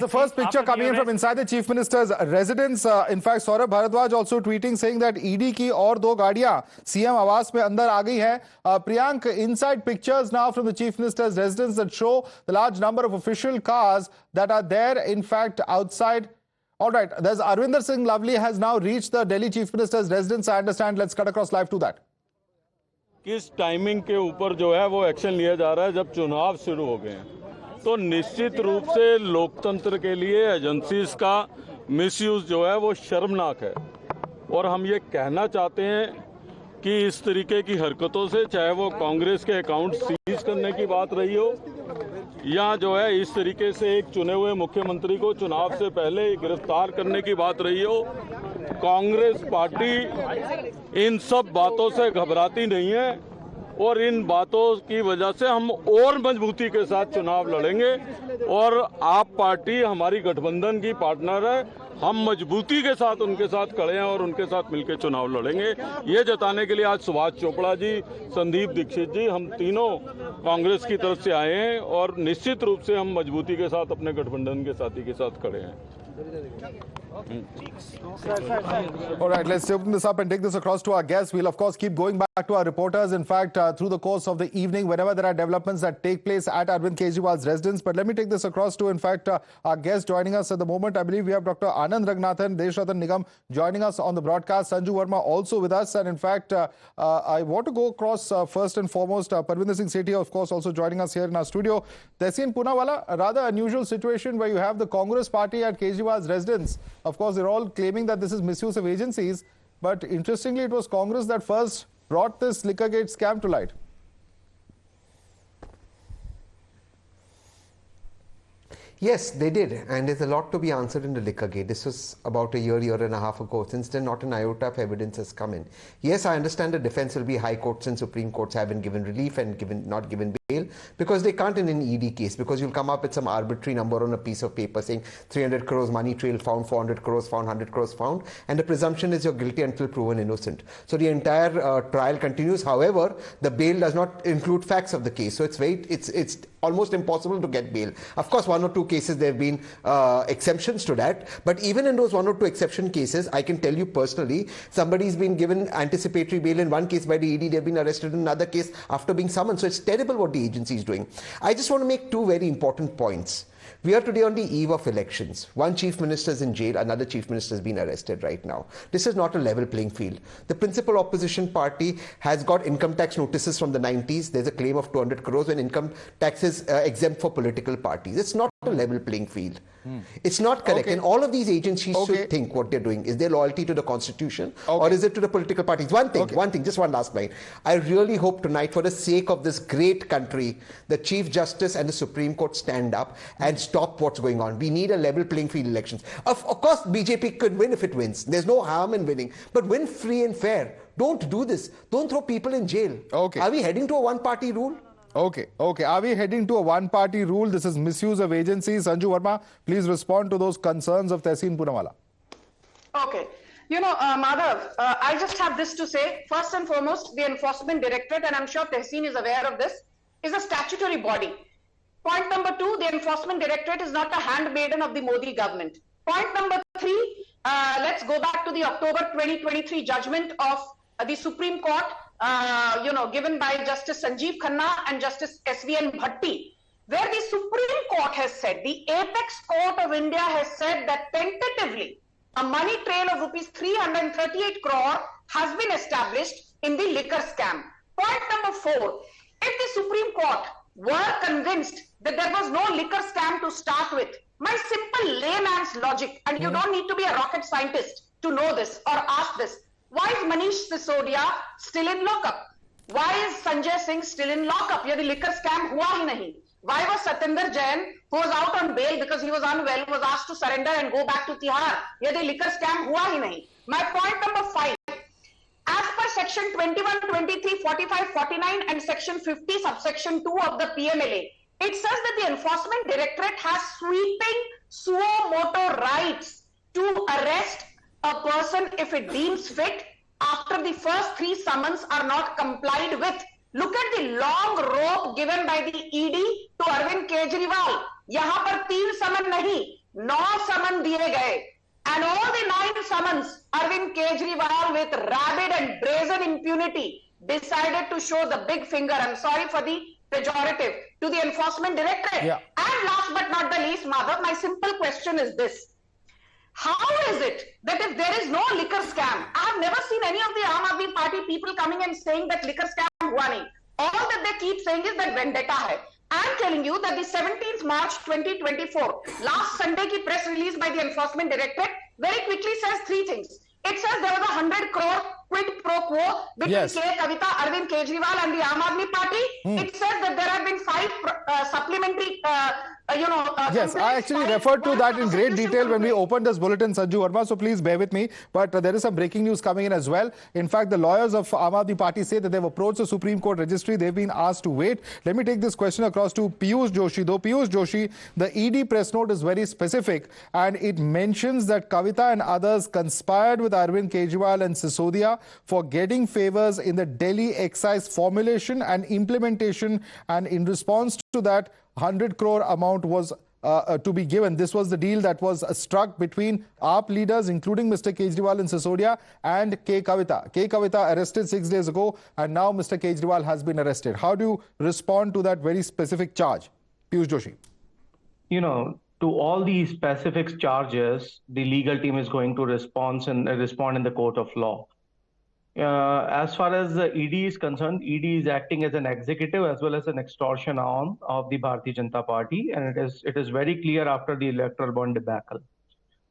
The first picture coming in from inside the Chief Minister's residence. In fact, Saurabh Bharadwaj also tweeting saying that ED की और दो गाड़ियां CM आवास में अंदर आ गई हैं. Priyank, inside pictures now from the Chief Minister's residence that show the large number of official cars that are there, in fact, outside. All right, there's Arvinder Singh Lovely has now reached the Delhi Chief Minister's residence. I understand. Let's cut across live to that. किस timing के ऊपर जो है वो action लिया जा रहा है जब चुनाव शुरू हो गए हैं, तो निश्चित रूप से लोकतंत्र के लिए एजेंसीज का मिसयूज जो है वो शर्मनाक है. और हम ये कहना चाहते हैं कि इस तरीके की हरकतों से, चाहे वो कांग्रेस के अकाउंट सीज करने की बात रही हो या जो है इस तरीके से एक चुने हुए मुख्यमंत्री को चुनाव से पहले गिरफ्तार करने की बात रही हो, कांग्रेस पार्टी इन सब बातों से घबराती नहीं है. और इन बातों की वजह से हम और मजबूती के साथ चुनाव लड़ेंगे. और आप पार्टी हमारी गठबंधन की पार्टनर है, हम मजबूती के साथ उनके साथ खड़े हैं और उनके साथ मिलकर चुनाव लड़ेंगे. ये जताने के लिए आज सुभाष चोपड़ा जी, संदीप दीक्षित जी, हम तीनों कांग्रेस की तरफ से आए हैं और निश्चित रूप से हम मजबूती के साथ अपने गठबंधन के साथी के साथ खड़े हैं. All right, let's open this up and take this across to our guests. We'll, of course, keep going back to our reporters. In fact, through the course of the evening, whenever there are developments that take place at Arvind Kejriwal's residence. But let me take this across to, in fact, our guest joining us at the moment. I believe we have Dr. Anand Ragnathan, Deshratan Nigam joining us on the broadcast. Sanju Verma also with us. And in fact, I want to go across first and foremost. Parvinder Singh Sethi, of course, also joining us here in our studio. Tehseen Poonawalla, a rather unusual situation where you have the Congress party at Kejriwal's residence. Of course, they're all claiming that this is misuse of agencies. But interestingly, it was Congress that first brought this Liquorgate scam to light. Yes, they did, and there's a lot to be answered in the Liquorgate. This was about a year and a half ago. Since then, not an iota of evidence has come in. Yes, I understand the defense will be high courts and Supreme Courts haven't given relief and not given bail, because they can't in an ED case, because you'll come up with some arbitrary number on a piece of paper saying 300 crores money trail found, 400 crores found, 100 crores found, and the presumption is you're guilty until proven innocent. So the entire trial continues. However, the bail does not include facts of the case, so it's almost impossible to get bail. Of course, one or two cases there have been exceptions to that, but even in those one or two exception cases, I can tell you personally, somebody's been given anticipatory bail in one case by the ED, they've been arrested in another case after being summoned. So it's terrible what the agency is doing. I just want to make two very important points. We are today on the eve of elections. One chief minister is in jail, another chief minister has been arrested right now. This is not a level playing field. The principal opposition party has got income tax notices from the 90s. There's a claim of 200 crores when income tax is exempt for political parties. It's not a level playing field. It's not correct. And all of these agencies should think what they're doing. Is there loyalty to the constitution or is it to the political parties? One thing, just one last line. I really hope tonight, for the sake of this great country, the Chief Justice and the Supreme Court stand up and stop what's going on. We need a level playing field elections. Of course, BJP could win if it wins. There's no harm in winning. But win free and fair. Don't do this. Don't throw people in jail. Are we heading to a one-party rule? Okay. Are we heading to a one-party rule? This is misuse of agencies. Sanju Verma, please respond to those concerns of Tehseen Poonawalla. Okay. You know, Madhav, I just have this to say. First and foremost, the Enforcement Directorate, and I'm sure Tehseen is aware of this, is a statutory body. Point number two, the Enforcement Directorate is not a handmaiden of the Modi government. Point number three, let's go back to the October 2023 judgment of the Supreme Court, given by Justice Sanjeev Khanna and Justice SVN Bhatti, where the Supreme Court has said, the Apex Court of India has said that tentatively a money trail of rupees 338 crore has been established in the liquor scam. Point number four, if the Supreme Court were convinced that there was no liquor scam to start with, my simple layman's logic, and you don't need to be a rocket scientist to know this or ask this, why is Manish Sisodia still in lockup? Why is Sanjay Singh still in lockup? Yadi liquor scam hua hi nahi. Why was Satinder Jain, who was out on bail because he was unwell, was asked to surrender and go back to Tihar? Yadi liquor scam hua hi nahi. My point number 5. As per section 21, 23, 45, 49 and section 50 subsection 2 of the PMLA, it says that the Enforcement Directorate has sweeping suo motu rights to arrest a person if it deems fit after the first 3 summons are not complied with. Look at the long rope given by the ED to Arvind Kejriwal. यहाँ पर 3 समन नहीं, समन दिए गए, and all the 9 summons, Arvind Kejriwal with rabid and brazen impunity decided to show the big finger, I'm sorry for the pejorative, to the enforcement directorate. Yeah. And last but not the least, Madhav, my simple question is this. How is it that if there is no liquor scam, I have never seen any of the Aam Aadmi Party people coming and saying that liquor scam hua nahi. All that they keep saying is that vendetta hai. I am telling you that the 17th March 2024, last Sunday ki press release by the Enforcement Directorate very quickly says 3 things. It says there was a 100 crore quid pro quo between Yes. K. Kavita, Arvind Kejriwal and the Aam Aadmi Party. It says that there have been 5 supplementary, Yes, I actually complaints referred to filed, that in great prosecution detail when we complaint. opened this bulletin, Sanju Verma, so please bear with me. But there is some breaking news coming in as well. In fact, the lawyers of Aam Aadmi Party say that they've approached the Supreme Court registry. They've been asked to wait. Let me take this question across to Piyush Joshi. Though Piyush Joshi, the ED press note is very specific and it mentions that Kavita and others conspired with Arvind Kejriwal and Sisodia for getting favors in the Delhi excise formulation and implementation, and in response to that, 100 crore amount was to be given. This was the deal that was struck between AAP leaders, including Mr. Kejriwal and Sisodia, and K. Kavita. K. Kavita arrested 6 days ago, and now Mr. Kejriwal has been arrested. How do you respond to that very specific charge? Piyush Joshi. You know, to all these specific charges, the legal team is going to respond in the court of law. As far as the ED is concerned, ED is acting as an executive as well as an extortion arm of the Bharatiya Janata Party, and it is very clear after the electoral bond debacle.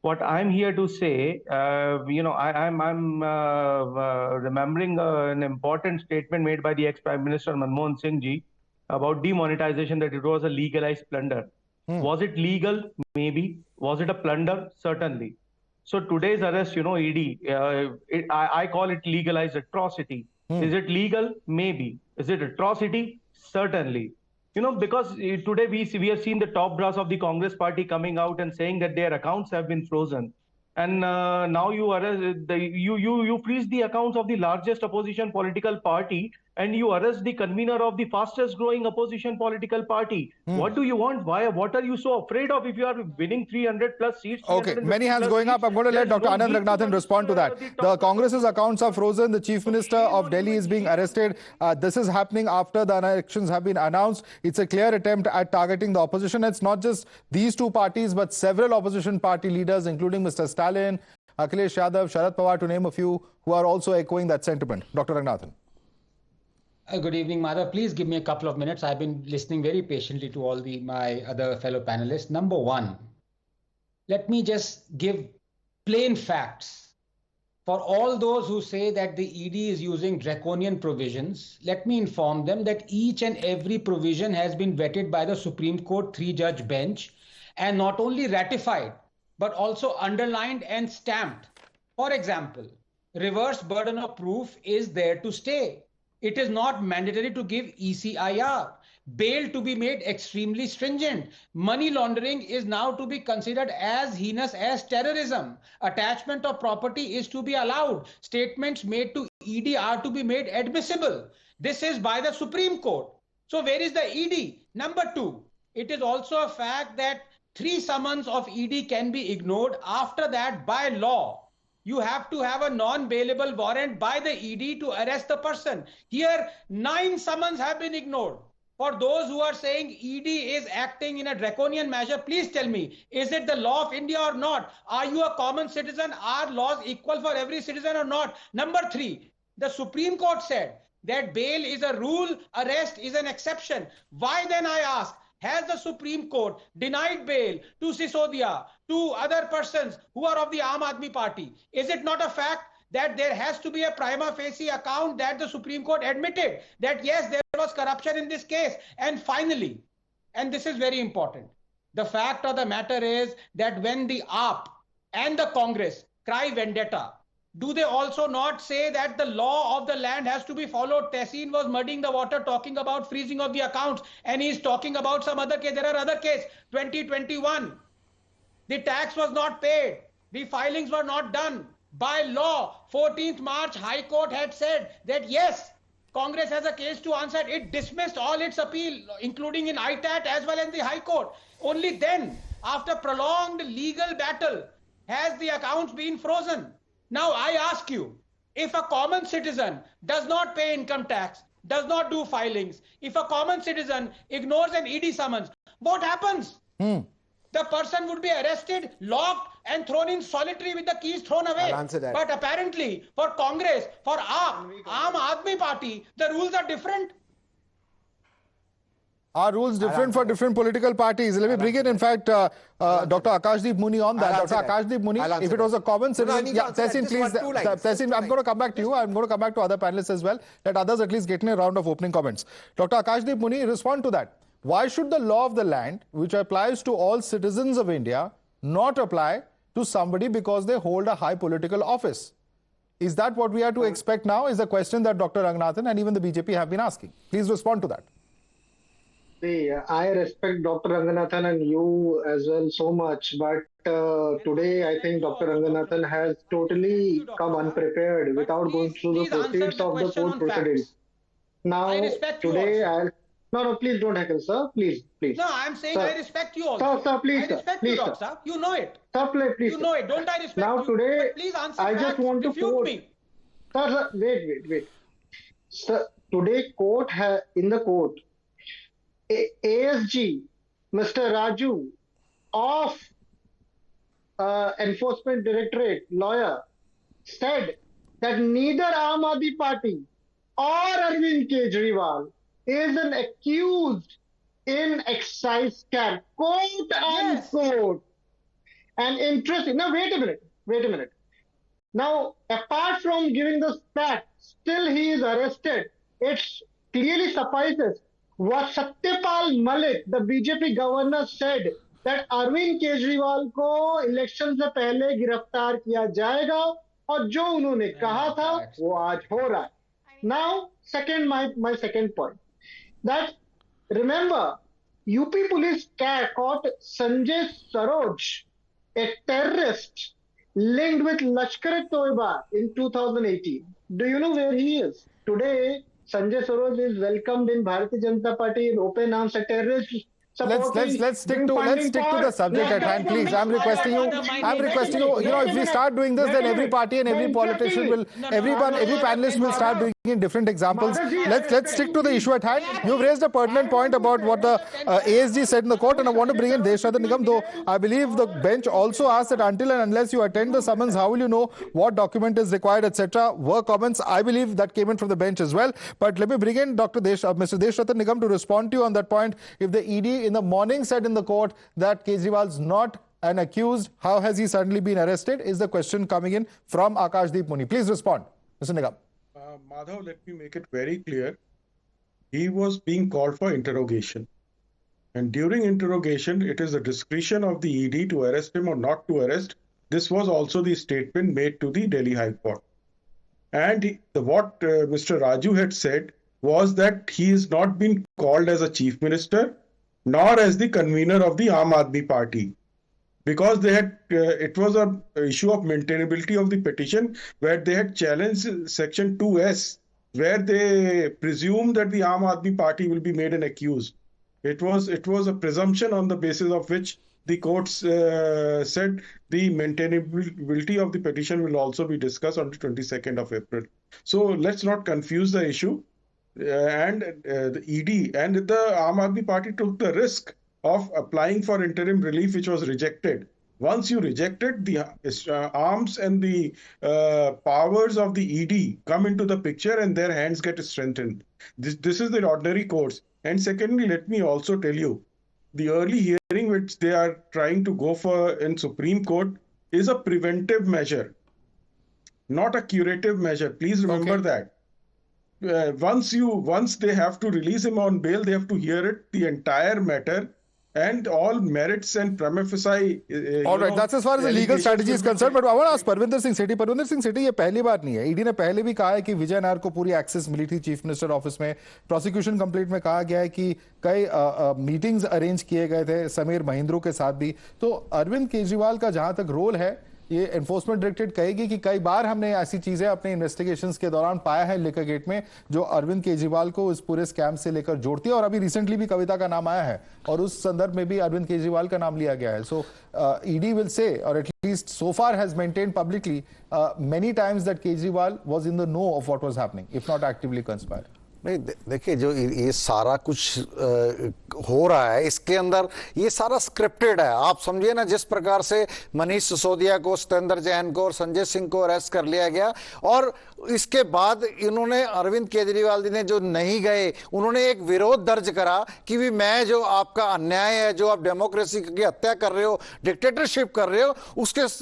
What I'm here to say, I'm remembering an important statement made by the ex-Prime Minister Manmohan Singh ji about demonetization, that it was a legalized plunder. Was it legal? Maybe. Was it a plunder? Certainly. So today's arrest, ED, I call it legalized atrocity. Is it legal? Maybe. Is it atrocity? Certainly. Because today we have seen the top brass of the Congress party coming out and saying that their accounts have been frozen. And now you freeze the accounts of the largest opposition political party, and you arrest the convener of the fastest growing opposition political party. What do you want? What are you so afraid of if you are winning 300 plus seats? Okay, many hands going up. I'm going to let Dr. Anand Raghunathan respond to that. The Congress's accounts are frozen. The Chief Minister of Delhi is being arrested. This is happening after the elections have been announced. It's a clear attempt at targeting the opposition. It's not just these two parties, but several opposition party leaders, including Mr. Stalin, Akhilesh Yadav, Sharad Pawar, to name a few, who are also echoing that sentiment. Dr. Raghunathan. Good evening, Madhav. Please give me a couple of minutes. I've been listening very patiently to all my other fellow panelists. Number one, let me just give plain facts. For all those who say that the ED is using draconian provisions, let me inform them that each and every provision has been vetted by the Supreme Court 3-judge bench and not only ratified, but also underlined and stamped. For example, reverse burden of proof is there to stay. It is not mandatory to give ECIR. Bail to be made extremely stringent. Money laundering is now to be considered as heinous as terrorism. Attachment of property is to be allowed. Statements made to ED are to be made admissible. This is by the Supreme Court. So where is the ED? Number two, it is also a fact that 3 summons of ED can be ignored. After that, by law, you have to have a non-bailable warrant by the ED to arrest the person. Here, 9 summons have been ignored. For those who are saying ED is acting in a draconian measure, please tell me, is it the law of India or not? Are you a common citizen? Are laws equal for every citizen or not? Number 3, the Supreme Court said that bail is a rule, arrest is an exception. Why then, I ask, has the Supreme Court denied bail to Sisodia, to other persons who are of the Aam Aadmi Party? Is it not a fact that there has to be a prima facie account that the Supreme Court admitted that yes, there was corruption in this case? And finally, and this is very important, the fact of the matter is that when the AAP and the Congress cry vendetta, do they also not say that the law of the land has to be followed? Tehseen was muddying the water talking about freezing of the accounts, and he's talking about some other case. There are other cases. 2021, the tax was not paid. The filings were not done. By law, 14th March, High Court had said that yes, Congress has a case to answer. It dismissed all its appeal, including in ITAT as well as the High Court. Only then after prolonged legal battle, has the accounts been frozen. Now I ask you, if a common citizen does not pay income tax, does not do filings, if a common citizen ignores an ED summons, what happens? The person would be arrested, locked, and thrown in solitary with the keys thrown away. I'll answer that. But apparently, for Congress, for Aam Aadmi Party, the rules are different. Are rules different for different political parties? Let me bring in fact, Dr. Akashdeep Muni on that. Dr. Akashdeep Muni, if it was a common citizen, Tehseen, please, Tehseen, I'm going to come back to you. I'm going to come back to other panelists as well. Let others at least get in a round of opening comments. Dr. Akashdeep Muni, respond to that. Why should the law of the land, which applies to all citizens of India, not apply to somebody because they hold a high political office? Is that what we are to expect now? Is the question that Dr. Ranganathan and even the BJP have been asking. Please respond to that. See, I respect Dr. Ranganathan and you as well so much, but today I think Dr. Ranganathan has totally come unprepared without going through the proceeds of the court proceedings. Now, today No, please don't heckle, sir. Please. No, I'm saying sir. I respect you also. Sir, please, I respect you, Doctor, sir. You know it. Sir, please. You know it. Don't I respect now, you? Today, please answer I just want to quote me. Sir, wait. Sir, today in the court, ASG, Mr. Raju of Enforcement Directorate, lawyer, said that neither Aam Aadmi Party or Arvind Kejriwal is an accused in excise scam, quote unquote. And interesting. Now, wait a minute. Now, apart from giving the facts, still he is arrested. It clearly suffices what Satyapal Malik, the BJP governor, said that Arvind Kejriwal को election से पहले गिरफ्तार किया जाएगा और जो उन्होंने कहा था वो आज हो रहा है. Now, my second point. That remember, UP police caught Sanjay Saroj, a terrorist linked with Lashkar-e-Toiba in 2018. Do you know where he is? Today, Sanjay Saroj is welcomed in Bharatiya Janata Party in open arms, a terrorist. Let's stick to the subject at hand, please. I'm requesting you. If we start doing this, then every party and every politician will, every panelist will start bringing in different examples. Let's stick to the issue at hand. You've raised a pertinent point about what the ASG said in the court, and I want to bring in Deshratan Nigam, though I believe the bench also asked that until and unless you attend the summons, how will you know what document is required, etc. Were comments, I believe, that came in from the bench as well. But let me bring in Mr. Deshratan Nigam to respond to you on that point. If the ED in the morning said in the court that Kejriwal's not an accused, how has he suddenly been arrested? Is the question coming in from Akashdeep Muni. Please respond, Mr. Nigam. Madhav, let me make it very clear. He was being called for interrogation. And during interrogation, it is the discretion of the ED to arrest him or not to arrest. This was also the statement made to the Delhi High Court. And what Mr. Raju had said was that he is not been called as a chief minister, nor as the convener of the Aam Aadmi Party, because they had it was an issue of maintainability of the petition where they had challenged Section 2S, where they presumed that the Aam Aadmi Party will be made an accused. It was a presumption on the basis of which the courts said the maintainability of the petition will also be discussed on the 22nd of April. So let's not confuse the issue. The ED and the Aam Aadmi Party took the risk of applying for interim relief, which was rejected. Once you reject it, the arms and the powers of the ED come into the picture and their hands get strengthened. This is the ordinary course. And secondly, let me also tell you, the early hearing which they are trying to go for in Supreme Court is a preventive measure, not a curative measure. Please remember that. Once they have to release him on bail, they have to hear it, the entire matter, and all merits and prima facie. All right, that's as far as the legal strategy is concerned. But I want to ask Parvinder Singh Sethi. Parvinder Singh Sethi, ये पहली बार नहीं है. ED ने पहले भी कहा है कि विजय नायर को पूरी एक्सेस मिली थी चीफ मिनिस्टर ऑफिस में. प्रोसिक्यूशन कंप्लेंट में कहा गया है कि कई मीटिंग्स अरेंज किए गए थे समीर महिंद्रू के साथ भी. तो अरविंद केजरीवाल का जहां तक रोल है, ये एनफोर्समेंट डायरेक्टरेट कहेगी कि कई बार हमने ऐसी चीजें अपने इन्वेस्टिगेशंस के दौरान पाया है लिकर गेट में जो अरविंद केजरीवाल को इस पूरे स्कैम से लेकर जोड़ती है, और अभी रिसेंटली भी कविता का नाम आया है और उस संदर्भ में भी अरविंद केजरीवाल का नाम लिया गया है. सो ईडी विल से, और at least so far has maintained publicly many times that Kejriwal was in the know of what was happening, if not actively conspired. नहीं, देखिए जो ये सारा कुछ हो रहा है इसके अंदर ये सारा स्क्रिप्टेड है. आप समझिए ना, जिस प्रकार से मनीष सिसोदिया को, सत्येंद्र जैन को और संजय सिंह को अरेस्ट कर लिया गया, और इसके बाद इन्होंने, अरविंद केजरीवाल जी ने जो नहीं गए, उन्होंने एक विरोध दर्ज करा कि भी मैं जो आपका अन्याय है, जो आप डेमोक्रेसी की हत्या कर रहे हो, डिक्टेटरशिप कर रहे हो,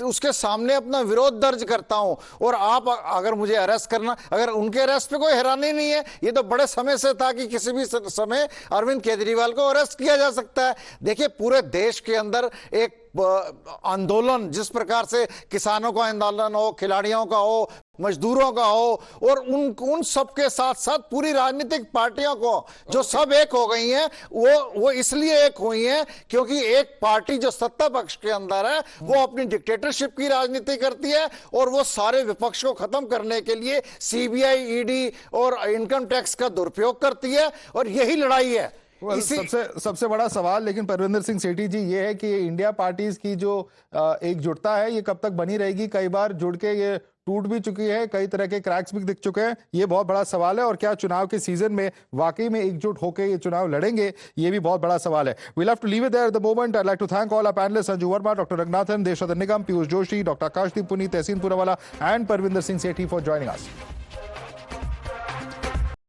उसके सामने अपना विरोध दर्ज करता हूं, और आप अगर मुझे अरेस्ट करना, अगर उनके अरेस्ट पे कोई हैरानी नहीं है, ये तो बड़े समय से था कि किसी भी समय अरविंद केजरीवाल को अरेस्ट किया जा सकता है. देखिए पूरे देश के अंदर एक आंदोलन, जिस प्रकार से किसानों का आंदोलन हो, खिलाड़ियों का हो, मजदूरों का हो, और उन सबके साथ साथ पूरी राजनीतिक पार्टियों को जो सब एक हो गई हैं, वो इसलिए एक हुई हैं क्योंकि एक पार्टी जो सत्ता पक्ष के अंदर है वो अपनी डिक्टेटरशिप की राजनीति करती है, और वो सारे विपक्ष को खत्म करने के लिए सीबीआई, ईडी और इनकम टैक्स का दुरुपयोग करती है, और यही लड़ाई है. सबसे बड़ा सवाल लेकिन परविंदर सिंह सेठी जी ये है कि इंडिया पार्टीज की जो एकजुटता है ये कब तक बनी रहेगी? कई बार जुड़ के ये टूट भी चुकी है, कई तरह के क्रैक्स भी दिख चुके हैं. ये बहुत बड़ा सवाल है, और क्या चुनाव के सीजन में वाकई में एकजुट होकर ये चुनाव लड़ेंगे, ये भी बहुत बड़ा सवाल है. We'll have to leave it there at the moment. I'd like to thank all our panelists, Sanju Verma, Dr. Ragnathan, Deshadan Nigam, Piyush Joshi, Dr. Akash Deep Puneet, Tehseen Purawala and Parvinder Singh Sethi for joining us.